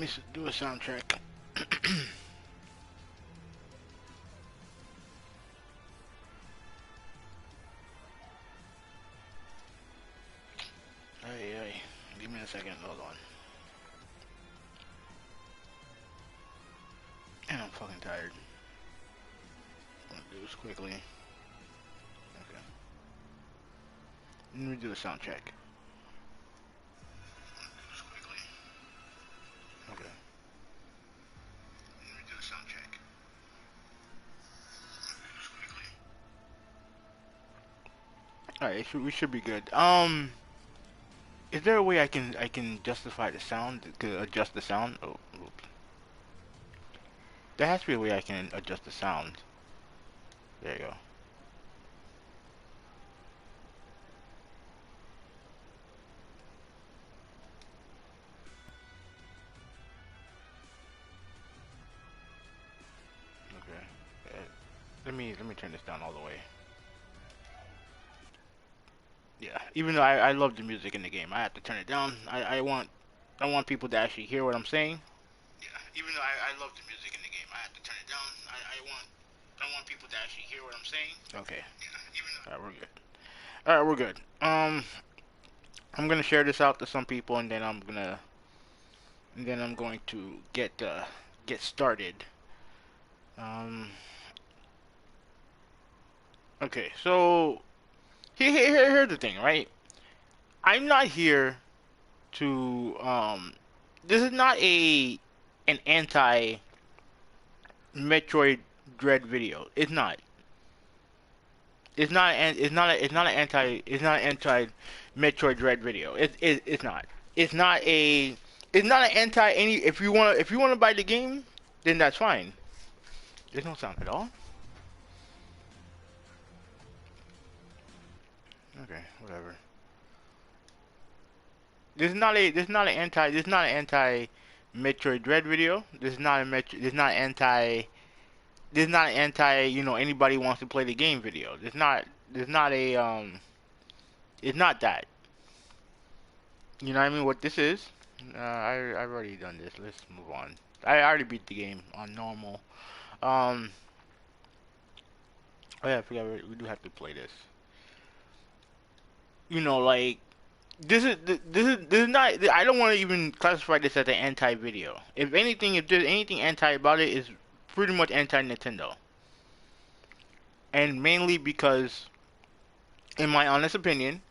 me do a soundtrack. Hey, hey, give me a second. Hold on. And I'm fucking tired. I'm gonna do this quickly. Okay. Let me do a soundtrack. Okay. Let me do a soundtrack. Alright, we should be good. Is there a way I can justify the sound? To adjust the sound? Oh, oops. There has to be a way I can adjust the sound. There you go. Okay. Let me turn this down all the way. Yeah. Even though I love the music in the game, I have to turn it down. I want people to actually hear what I'm saying. Yeah. Even though I love the music in the game, I have to turn it down. I want people to actually hear what I'm saying. Okay. Yeah. Even though. All right, we're good. All right, we're good. I'm gonna share this out to some people, and then I'm going to get started. Um. Okay. So here's the thing, right? I'm not here to this is not a an anti Metroid Dread video. It's not. It's not an anti Metroid Dread video. It's not. It's not a it's not an anti any if you wanna buy the game, then that's fine. There's no sound at all. Okay, whatever. This is not an anti Metroid Dread video. This is not an anti, anybody wants to play the game video. There's not a it's not that. You know what I mean? What this is? I've already done this. Let's move on. I already beat the game on normal. Um, oh yeah, I forgot we do have to play this. Like this is not. I don't want to even classify this as an anti video. If anything, if there's anything anti about it, it's pretty much anti Nintendo, and mainly because, in my honest opinion,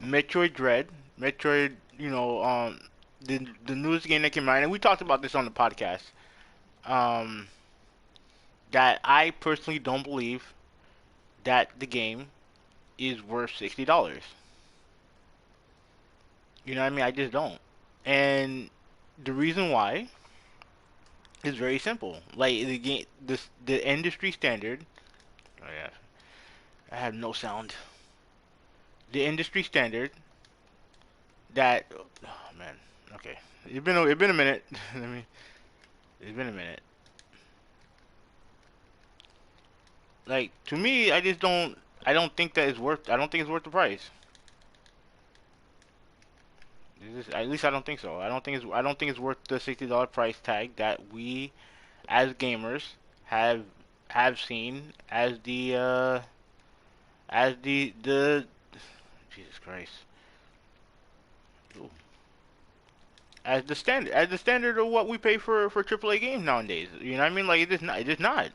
Metroid Dread, Metroid, the newest game that came out, and we talked about this on the podcast. Um, that I personally don't believe that the game is worth $60. You know what I mean? I just don't. And the reason why is very simple. Like the game, the industry standard. Oh yeah, I have no sound. The industry standard that. Oh man. Okay. It's been a minute. Let me. It's been a minute. Like to me, I just don't. I don't think that it's worth. I don't think it's worth the price. At least I don't think so. I don't think it's worth the $60 price tag that we as gamers have have seen as the Jesus Christ. Ooh. As the standard of what we pay for AAA games nowadays. You know what I mean? Like it is not.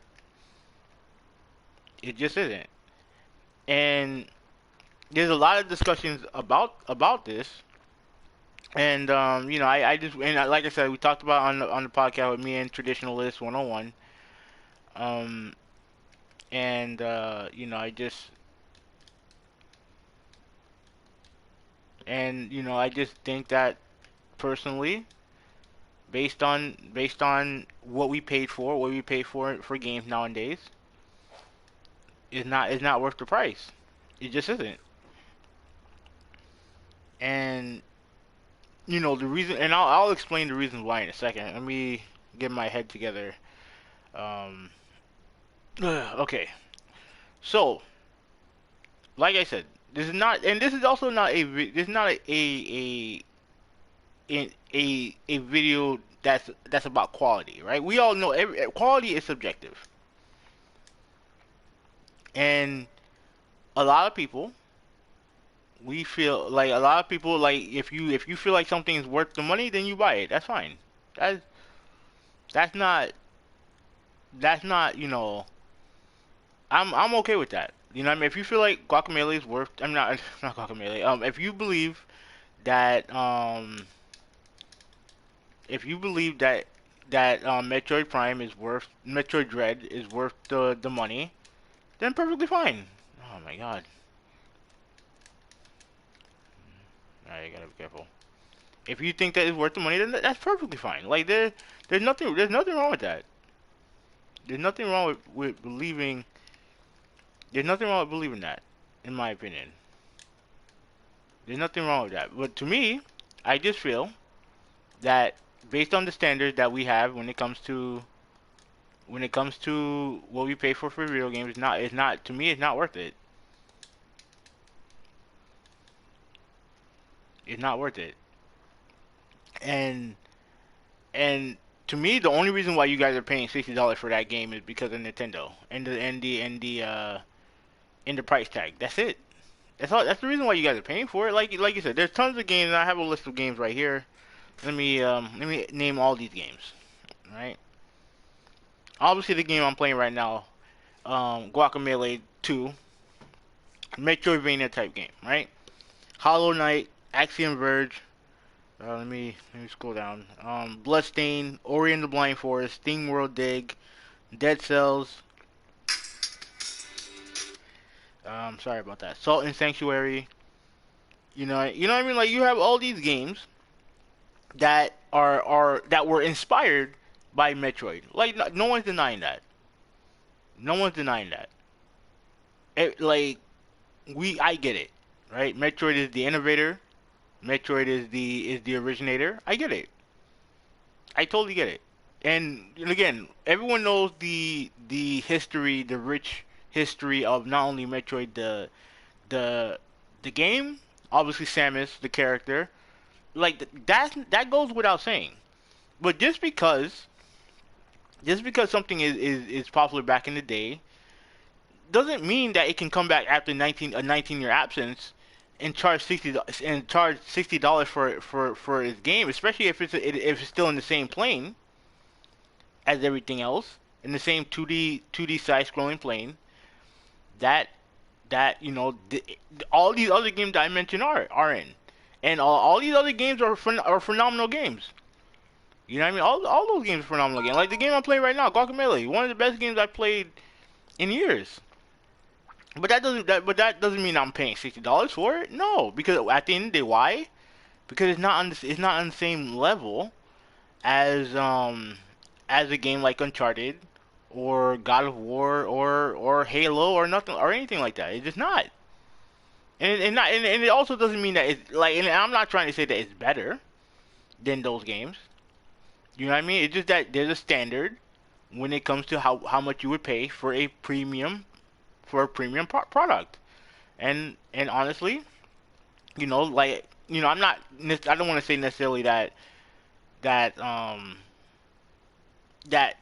It just isn't. And there's a lot of discussions about this. And I just like I said, we talked about on the podcast with me and Traditionalist 101. Um, and I just think that personally, based on what we pay for games nowadays, is not worth the price. It just isn't. And the reason, and I'll explain the reasons why in a second. Let me get my head together. Um, okay, so like I said, this is not, and this is also not this is not a video that's about quality, right? We all know quality is subjective, and a lot of people we feel like a lot of people like if you feel like something is worth the money, then you buy it. That's fine. That's that's not that's not I'm okay with that. You know what I mean? If you feel like Guacamole is worth, I'm not not Guacamole. If you believe that if you believe that Metroid Prime is worth Metroid Dread is worth the money, then perfectly fine. Oh my God. Alright, you gotta be careful. If you think that it's worth the money, then that's perfectly fine. Like there's nothing wrong with that. There's nothing wrong with believing. There's nothing wrong with believing that, in my opinion. There's nothing wrong with that. But to me, I just feel that based on the standards that we have when it comes to what we pay for video games, it's not to me it's not worth it. It's not worth it. And and to me, the only reason why you guys are paying $60 for that game is because of Nintendo and the price tag. That's it. That's all. That's the reason why you guys are paying for it. Like you said, there's tons of games. And I have a list of games right here. Let me name all these games. Right. Obviously, the game I'm playing right now, Guacamelee 2, Metroidvania type game. Right. Hollow Knight, Axiom Verge. Let me scroll down. Bloodstain, Ori and the Blind Forest, Steam World Dig, Dead Cells. Sorry about that. Salt and Sanctuary. You know what I mean. Like you have all these games that were inspired by Metroid. Like no one's denying that. No one's denying that. Like I get it, right? Metroid is the innovator. Metroid is the originator. I get it. I totally get it. And again, everyone knows the history, the rich history of not only Metroid the the game, obviously Samus the character, like that goes without saying. But just because something is popular back in the day doesn't mean that it can come back after 19-year absence and charge $60 for its game, especially if it's still in the same plane as everything else, in the same 2D side scrolling plane that all these other games that I mentioned are in, and all these other games are phenomenal games. You know what I mean? All those games are phenomenal games. Like the game I'm playing right now, Guacamelee, one of the best games I've played in years. But that doesn't mean I'm paying $60 for it. No, because at the end of the day, why? Because it's not on the same level as as a game like Uncharted or God of War or Halo or nothing or anything like that. It's just not. And it also doesn't mean that it's like. And I'm not trying to say that it's better than those games. You know what I mean? It's just that there's a standard when it comes to how much you would pay for a premium product. And honestly, I'm not. I don't want to say necessarily that that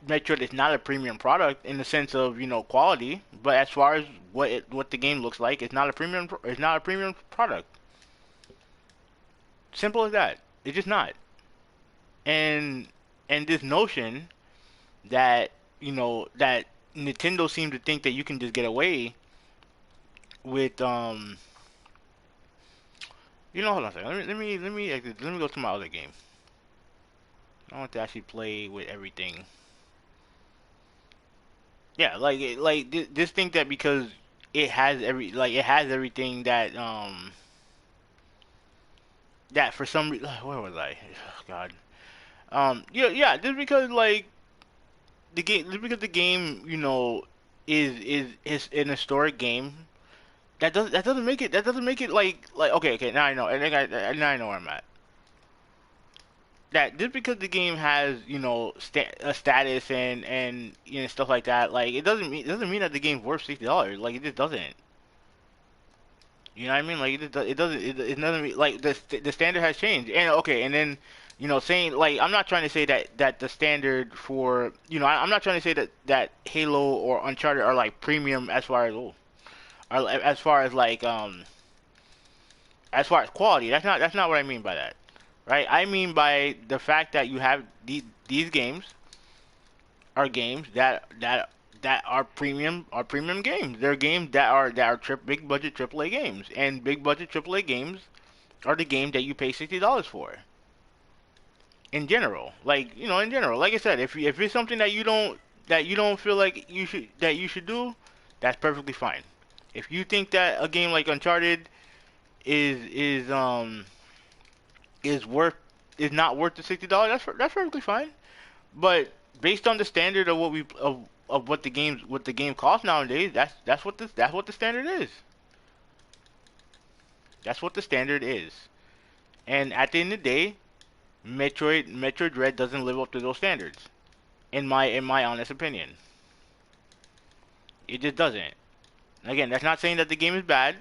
Metroid is not a premium product in the sense of quality, but as far as what the game looks like, it's not a premium product. Simple as that. It's just not. And and this notion that Nintendo seems to think that you can just get away with hold on a second. Let me go to my other game. I want to actually play with everything. Yeah, just think that because it has everything that for some reason, where was I? Oh, God. Yeah, just because the game is an historic game. That doesn't make it like okay, now I know. Now I know where I'm at. That just because the game has a status and stuff like that, like it doesn't mean that the game's worth $60. Like it just doesn't. You know what I mean? Like it doesn't. It doesn't like the standard has changed. And okay, and then Saying like I'm not trying to say that the standard for I'm not trying to say that Halo or Uncharted are like premium as far as like as far as quality. That's not what I mean by that, right? I mean by the fact that you have these games are games that are premium games. They're games that are big budget AAA games, and big budget AAA games are the games that you pay $60 for. In general, in general, like I said, if it's something that you don't feel like you should do, that's perfectly fine. If you think that a game like Uncharted is is worth is not worth the $60, that's perfectly fine. But based on the standard of what the game costs nowadays, that's what the standard is. That's what the standard is. And at the end of the day, Metroid Dread doesn't live up to those standards. In my honest opinion, it just doesn't. Again, that's not saying that the game is bad.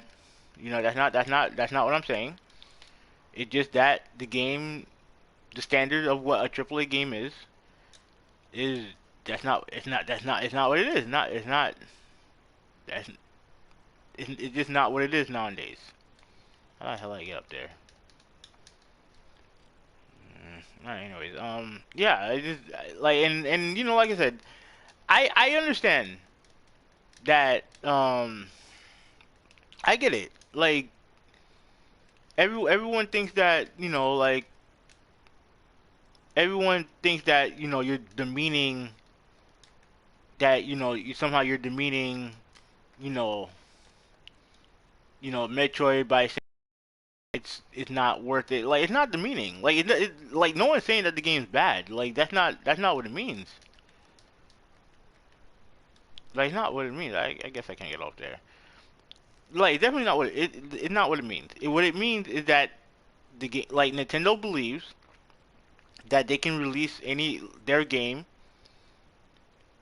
That's not what I'm saying. It's just that the standard of what a AAA game is that's not what it is. Not it's not that's it's just not what it is nowadays. How the hell do I get up there? Anyways, yeah, I just like and like I said, I understand that I get it. Like everyone thinks that like everyone thinks that you're demeaning that you're demeaning you know Metroid by saying it's not worth it. Like it's not demeaning. Like like no one's saying that the game's bad. Like that's not what it means. Like it's not what it means. I guess I can't get off there. Like it's definitely not it's not what it means. What it means is that the game like Nintendo believes that they can release their game,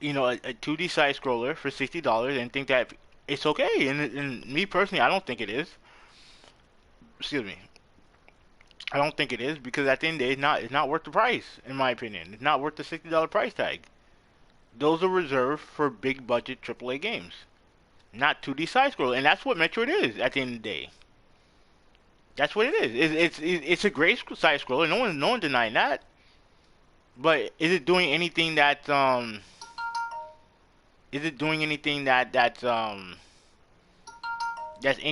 a 2D side scroller for $60 and think that it's okay. And me personally, I don't think it is. Excuse me. I don't think it is because at the end of the day, it's not worth the price, in my opinion. It's not worth the $60 price tag. Those are reserved for big budget AAA games, not 2D side scroller, and that's what Metroid is at the end of the day. That's what it is. It's a great side scroller. No one denying that. But is it doing anything that's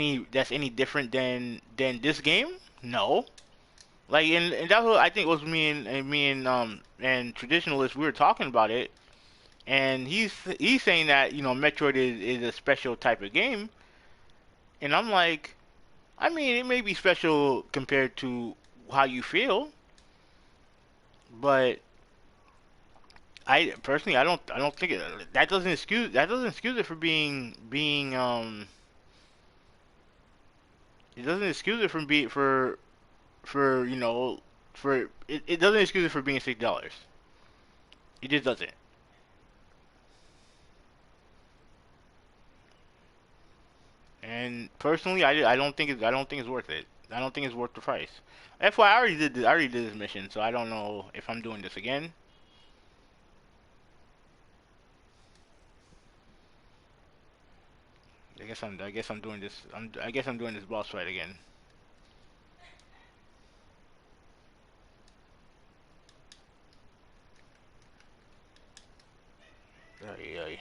any different than this game? No. Like and that's what I think was me and traditionalists we were talking about it, and he's saying that Metroid is a special type of game, and I'm like, I mean it may be special compared to how you feel, but I personally I don't think that doesn't excuse it for it doesn't excuse it from being for for it doesn't excuse it for being $60. It just doesn't. And personally, I don't think it's worth it. I don't think it's worth the price. FYI, I already did this mission, so I don't know if I'm doing this again. I guess I'm doing this. I guess I'm doing this boss fight again. Ay, ay.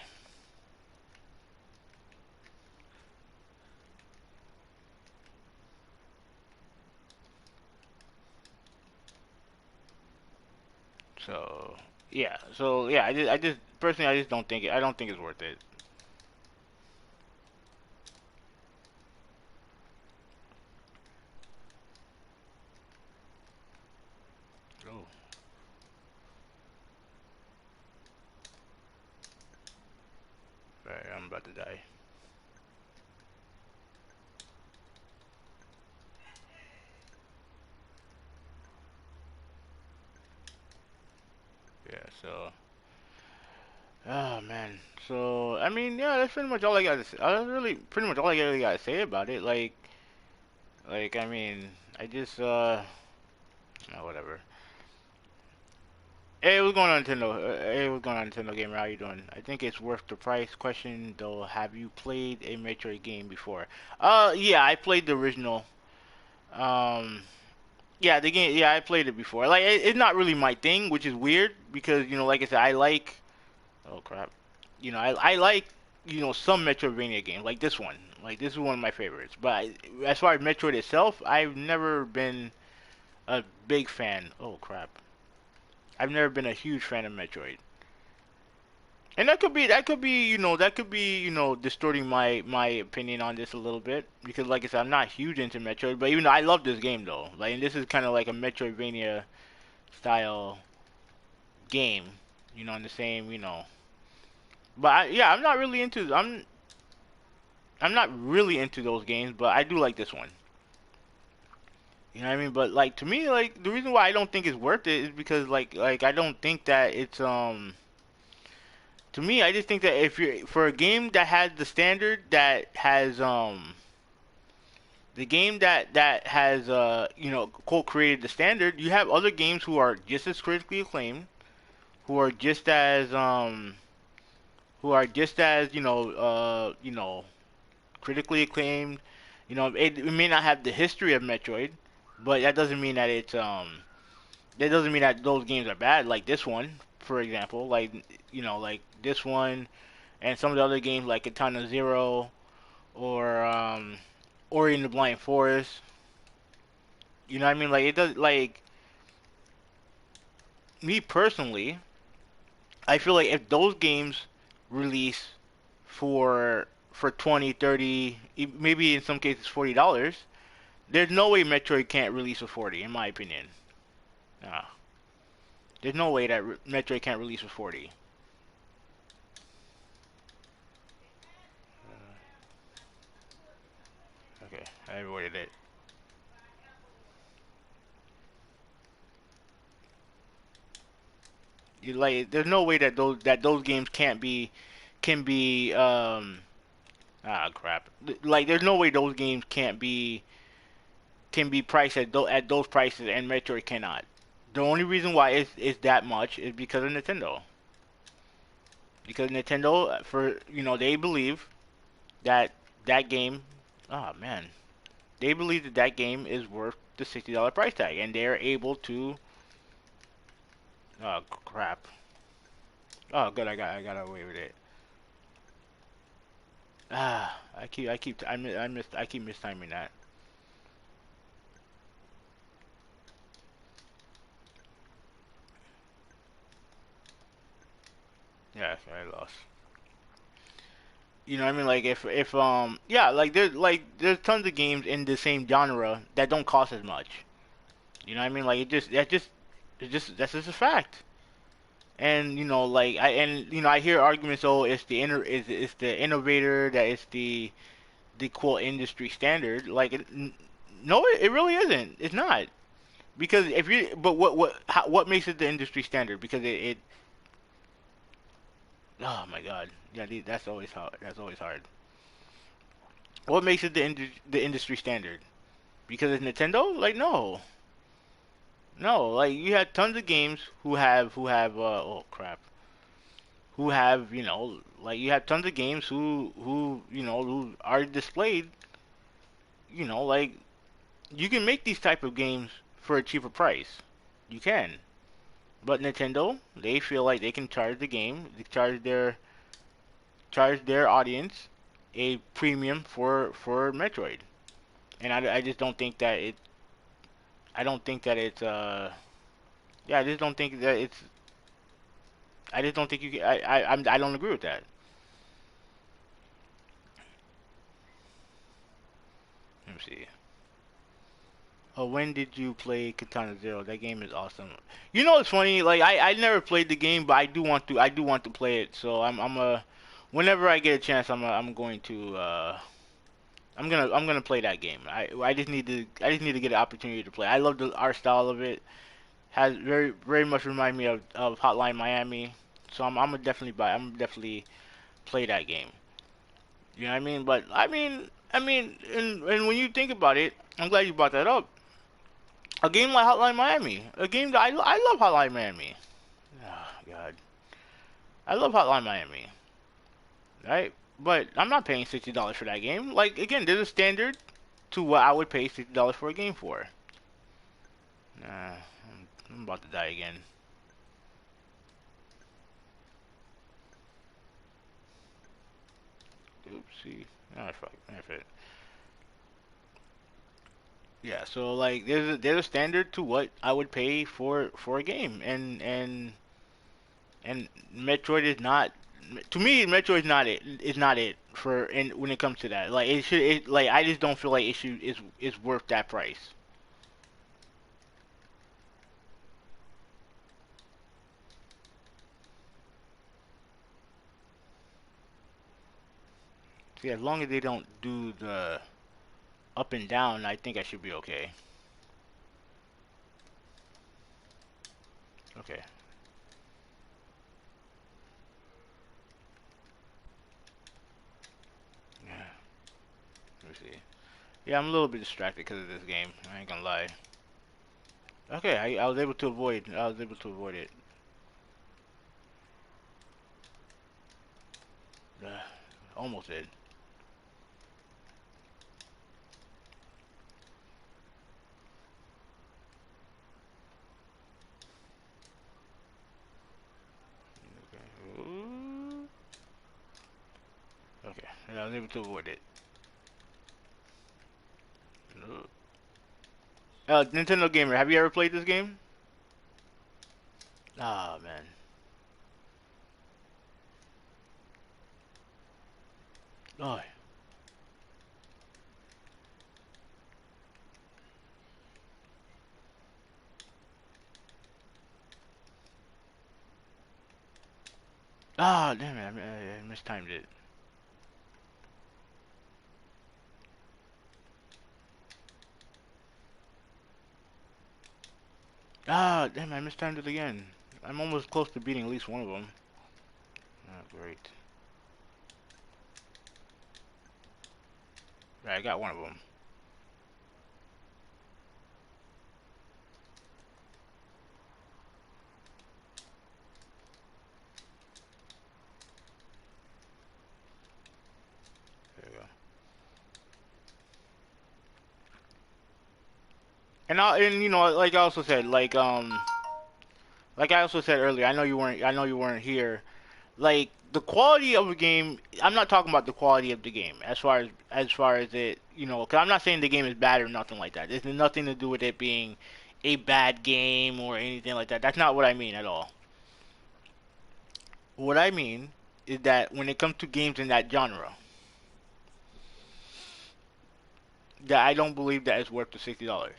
So yeah, I just personally I just don't think it. I don't think it's worth it. Oh, right, I'm about to die. Yeah, so oh man. So I mean, yeah, that's pretty much all I got to say. That's really pretty much all I really got to say about it. Like I mean, I just whatever. Hey, what's going on, Nintendo? Hey, what's going on, Nintendo Gamer? How you doing? I think it's worth the price. Question though, have you played a Metroid game before? Yeah, I played the original. Um, yeah, the game. Yeah, I played it before. Like, it's not really my thing, which is weird because like I said, I like. Oh crap. I like some Metroidvania games like this one. Like this is one of my favorites. But as far as Metroid itself, I've never been a big fan. Oh crap. I've never been a huge fan of Metroid. And that could be distorting my opinion on this a little bit because like I said, I'm not huge into Metroid, but even though I love this game though, like and this is kind of like a Metroidvania style game, in the same, But yeah, I'm not really into those games, but I do like this one. You know what I mean? But like to me, like the reason why I don't think it's worth it is because like I don't think that it's to me, I just think that if you're for a game that has the standard that has the game that has quote created the standard, you have other games who are just as critically acclaimed, who are just as critically acclaimed. It may not have the history of Metroid, but that doesn't mean that those games are bad. Like this one, for example, like this one and some of the other games like Katana Zero or Ori and the Blind Forest. You know what I mean? Like it does. Like me personally, I feel like if those games release for 20, 30, maybe in some cases $40, there's no way Metroid can't release for 40, in my opinion. No, there's no way that Metroid can't release for 40. Okay, I avoided it. There's no way that those games can be crap. Like there's no way those games can be priced at those prices and Metroid cannot. The only reason why it's that much is because of Nintendo. Because Nintendo for they believe that that game, oh man, they believe that that game is worth the $60 price tag, and they're able to. Oh crap! Oh good, I got away with it. I keep mistiming that. Yeah, I lost. You know what I mean? Like if yeah, there's tons of games in the same genre that don't cost as much. You know what I mean? Like that's just a fact. And I hear arguments. Oh, it's the innovator that is the quote industry standard. No, it really isn't. It's not because if you but what makes it the industry standard? Because it oh my god, yeah, that's always hard. That's always hard. What makes it the industry standard? Because it's Nintendo? Like no, no. Like you have tons of games who have oh crap who have you have tons of games who are displayed like you can make these type of games for a cheaper price. You can, but Nintendo they feel like they can charge their audience a premium for Metroid, and I just don't think that it. I don't think that it's yeah. I just don't think that it's. I just don't think you can. I don't agree with that. Let me see. Oh, when did you play Katana Zero? That game is awesome. It's funny. Like I never played the game, but I do want to play it. So whenever I get a chance, I'm going to I'm gonna play that game. I just need to get an opportunity to play. I love the art style of it. Has very much remind me of Hotline Miami. So I'm gonna definitely play that game. You know what I mean? But and when you think about it, I'm glad you brought that up. A game like Hotline Miami, a game that I love Hotline Miami. Oh God, I love Hotline Miami, right? But I'm not paying $60 for that game. Like again, there's a standard to what I would pay $60 for a game for. Nah, I'm about to die again. Oopsie. Oh fuck. F it. Yeah. So like, there's a standard to what I would pay for a game, and Metroid is not. To me, Metroid is not it. Is not it for and when it comes to that. Like it should. It like I just don't feel like it should is worth that price. See, as long as they don't do the up and down, I think I should be okay. Okay. Yeah. Let me see. Yeah, I'm a little bit distracted because of this game. I ain't gonna lie. Okay, I was able to avoid. I was able to avoid it. Almost did. Okay. Ooh. Okay. Yeah, I was able to avoid it. Ooh. Nintendo Gamer, have you ever played this game? Ah, man. Oh. Ah, damn it. I mistimed it. Ah, damn, I mistimed it again. I'm almost close to beating at least one of them. Oh, great. Right, I got one of them. There we go. And you know, like I also said, like I also said earlier, I know you weren't here. Like the quality of a game, I'm not talking about the quality of the game as far as it, you know, because I'm not saying the game is bad or nothing like that. There's nothing to do with it being a bad game or anything like that. That's not what I mean at all. What I mean is that when it comes to games in that genre, that I don't believe that it's worth the $60.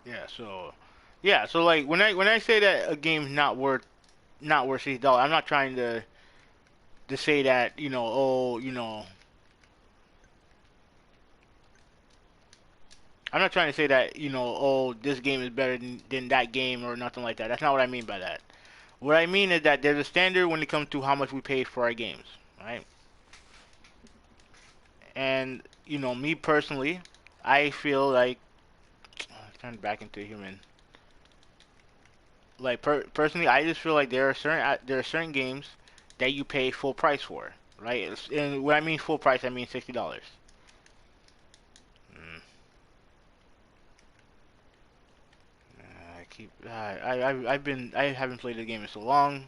Yeah, so so like when I say that a game's not worth $60, I'm not trying to say that, you know, oh, you know, I'm not trying to say that, you know, oh, this game is better than that game or nothing like that. That's not what I mean by that. What I mean is that there's a standard when it comes to how much we pay for our games, right? And, you know, me personally, I feel like turn back into a human. Like personally, I just feel like there are certain games that you pay full price for, right? And when I mean full price, I mean $60. Mm. I keep I haven't played the game in so long.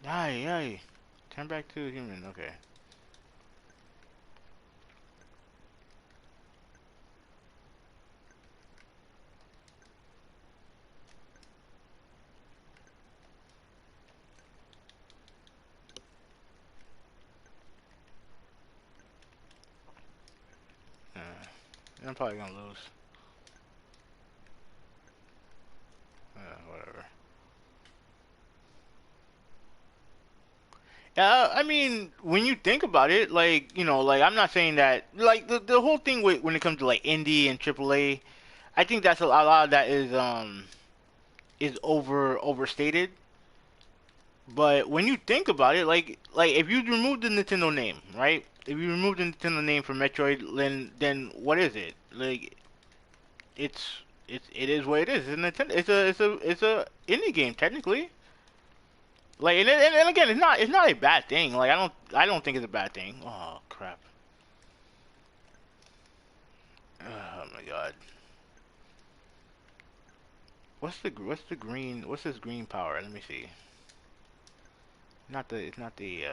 Aye, aye. Turn back to a human. Okay. I'm probably gonna lose. Whatever. I mean, when you think about it, like like I'm not saying that like the whole thing with when it comes to like indie and AAA, I think that's a lot of that is overstated. But when you think about it, like if you remove the Nintendo name, right? If you remove the Nintendo name from Metroid, then what is it? Like it is what it is. It's a Nintendo. It's a indie game technically. Like and again, it's not a bad thing. Like I don't think it's a bad thing. Oh crap. Oh my god. What's the green? What's this green power? Let me see. Not the. It's not the.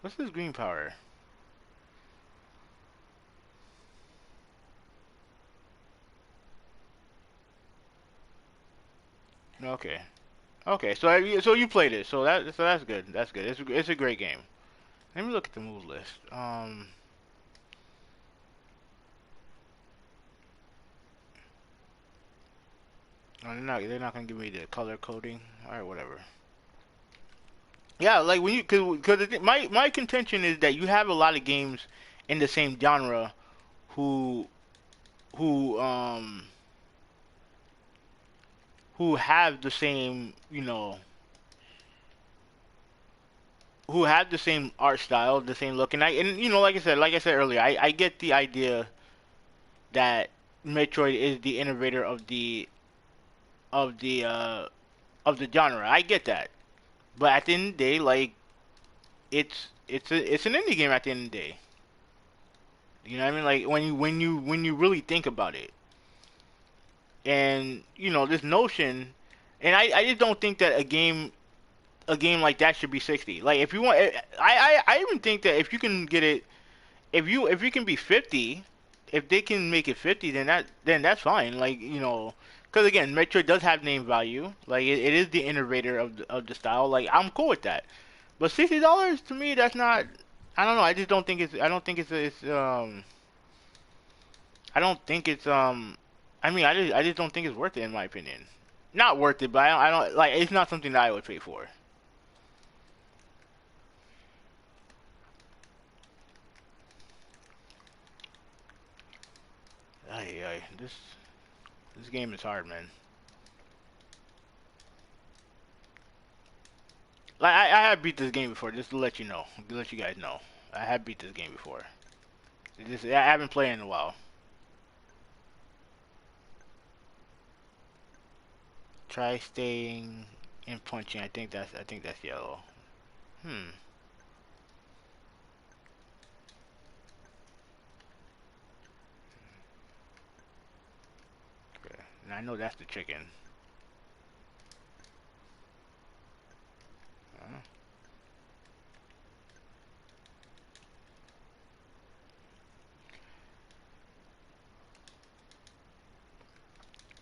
What's this green power? Okay. Okay. So you played it. So that's good. That's good. It's a great game. Let me look at the move list. No, they're not gonna give me the color coding. All right, whatever. Yeah, like when you because my contention is that you have a lot of games in the same genre who who um who have the same who have the same art style, the same look, and like I said earlier, I get the idea that Metroid is the innovator of the uh of the genre. I get that, but at the end of the day, like it's an indie game at the end of the day. You know what I mean? Like when you really think about it, and this notion, and I just don't think that a game like that should be 60. Like if you want, I even think that if you can get it, if you can be 50, if they can make it 50, then that's fine. Like because again, Metroid does have name value. Like it is the innovator of the style. Like I'm cool with that. But $60 to me, that's not. I don't know. I just don't think it's. I don't think it's. I don't think it's. I mean, I just don't think it's worth it in my opinion. Not worth it, but I don't like. It's not something that I would pay for. Ay, this game is hard, man. Like I have beat this game before, just to let you know, to let you guys know. I have beat this game before. I haven't played in a while. Try staying and punching. I think that's yellow. Hmm. Okay. And I know that's the chicken. Uh,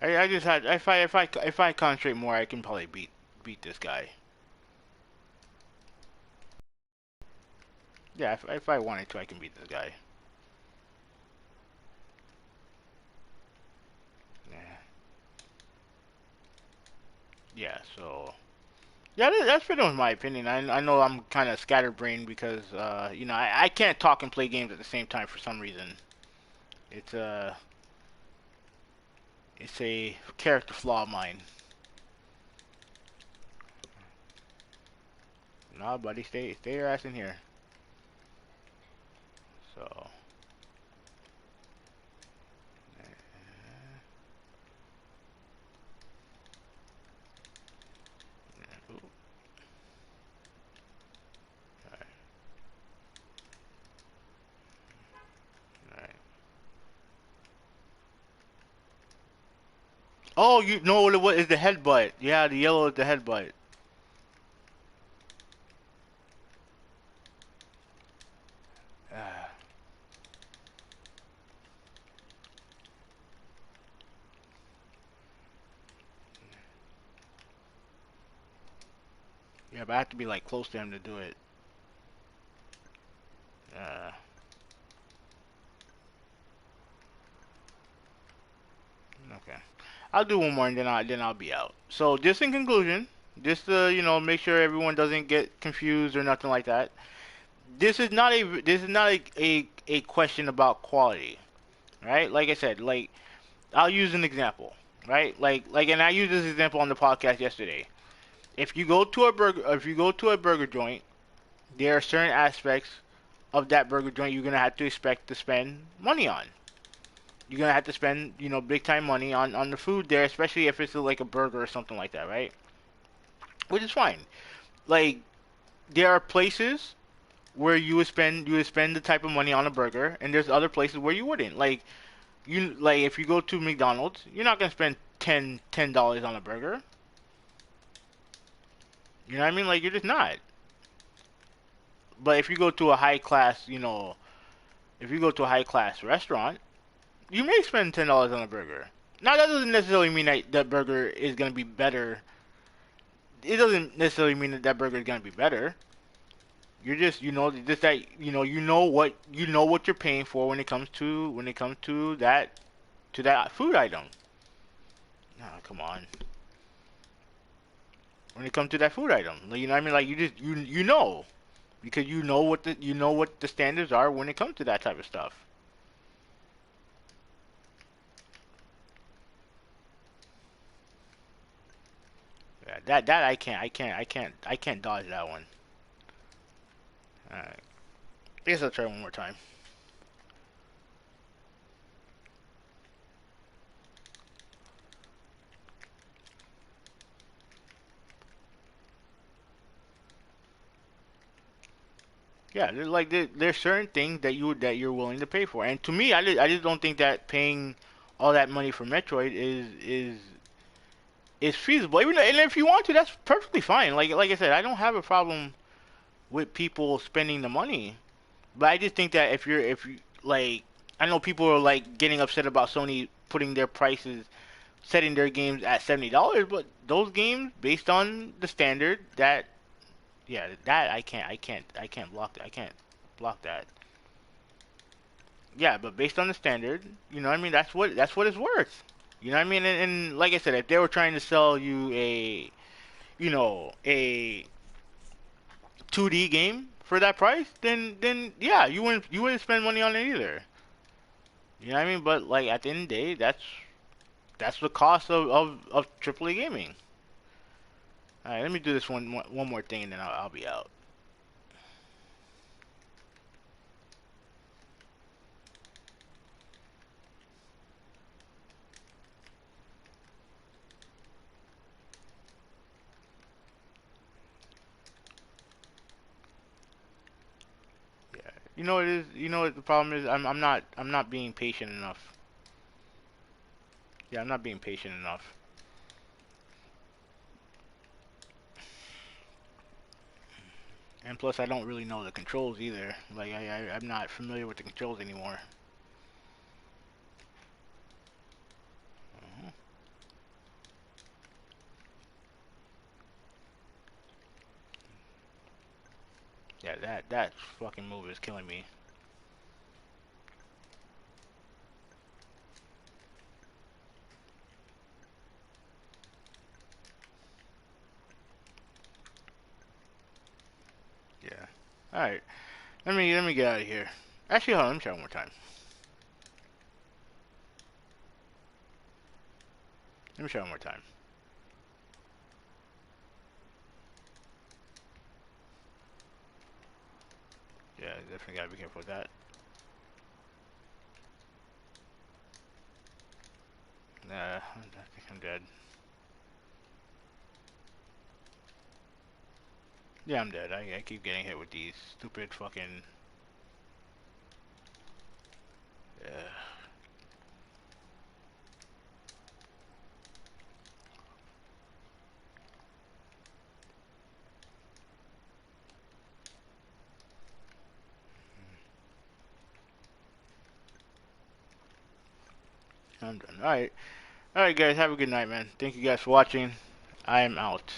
I just had if I concentrate more, I can probably beat this guy. Yeah, if I wanted to, I can beat this guy. Yeah. Yeah. So yeah, that's pretty much my opinion. I know I'm kind of scatterbrained because I can't talk and play games at the same time for some reason. It's a it's a character flaw of mine. Nah, buddy, stay your ass in here. So ooh, alright, alright. Oh, you know what is the headbutt? Yeah, the yellow is the headbutt. Ah, yeah, but I have to be like close to him to do it. Uh, Okay. I'll do one more and then I'll be out. So just in conclusion, just to make sure everyone doesn't get confused or nothing like that. This is not a question about quality, right? Like I said, like I'll use an example, right? And I used this example on the podcast yesterday. If you go to a burger joint, there are certain aspects of that burger joint you're gonna have to expect to spend money on. You're gonna have to spend, big time money on the food there, especially if it's like a burger or something like that, right? Which is fine. Like there are places where you would spend the type of money on a burger, and there's other places where you wouldn't. Like if you go to McDonald's, you're not gonna spend $10 on a burger. You know what I mean? Like you're just not. But if you go to a high class, if you go to a high class restaurant, you may spend $10 on a burger. Now that doesn't necessarily mean that that burger is gonna be better. It doesn't necessarily mean that that burger is gonna be better. You're just that you know what you're paying for when it comes to that food item. Oh, come on. When it comes to that food item, like, you know what I mean? Like you know because you know what the standards are when it comes to that type of stuff. Yeah, that I can't dodge that one. All right. I guess I'll try one more time. Yeah, there's certain things that you're willing to pay for, and to me, I just don't think that paying all that money for Metroid is feasible. Even and if you want to, that's perfectly fine. Like I said, I don't have a problem with people spending the money, but I just think that if you like, I know people are like getting upset about Sony putting their prices, setting their games at $70, but those games based on the standard that yeah that I can't block that. I can't block that. Yeah, but based on the standard, you know what I mean? That's what it's worth. You know what I mean? And like I said, if they were trying to sell you a 2D game for that price, then yeah, you wouldn't spend money on it either. You know what I mean? But like at the end of the day, that's the cost of AAA gaming. All right, let me do this one more thing and then I'll be out. Yeah. You know what it is? You know what the problem is? I'm not being patient enough. Yeah, I'm not being patient enough. And plus, I don't really know the controls either. Like I'm not familiar with the controls anymore. Mhm. Yeah, that fucking move is killing me. Yeah. All right. Let me get out of here. Actually, hold on. Let me try one more time. Let me try one more time. Yeah, definitely gotta be careful with that. Nah, I think I'm dead. Yeah, I'm dead. I keep getting hit with these stupid fucking. Yeah, I'm done. All right, guys. Have a good night, man. Thank you guys for watching. I am out.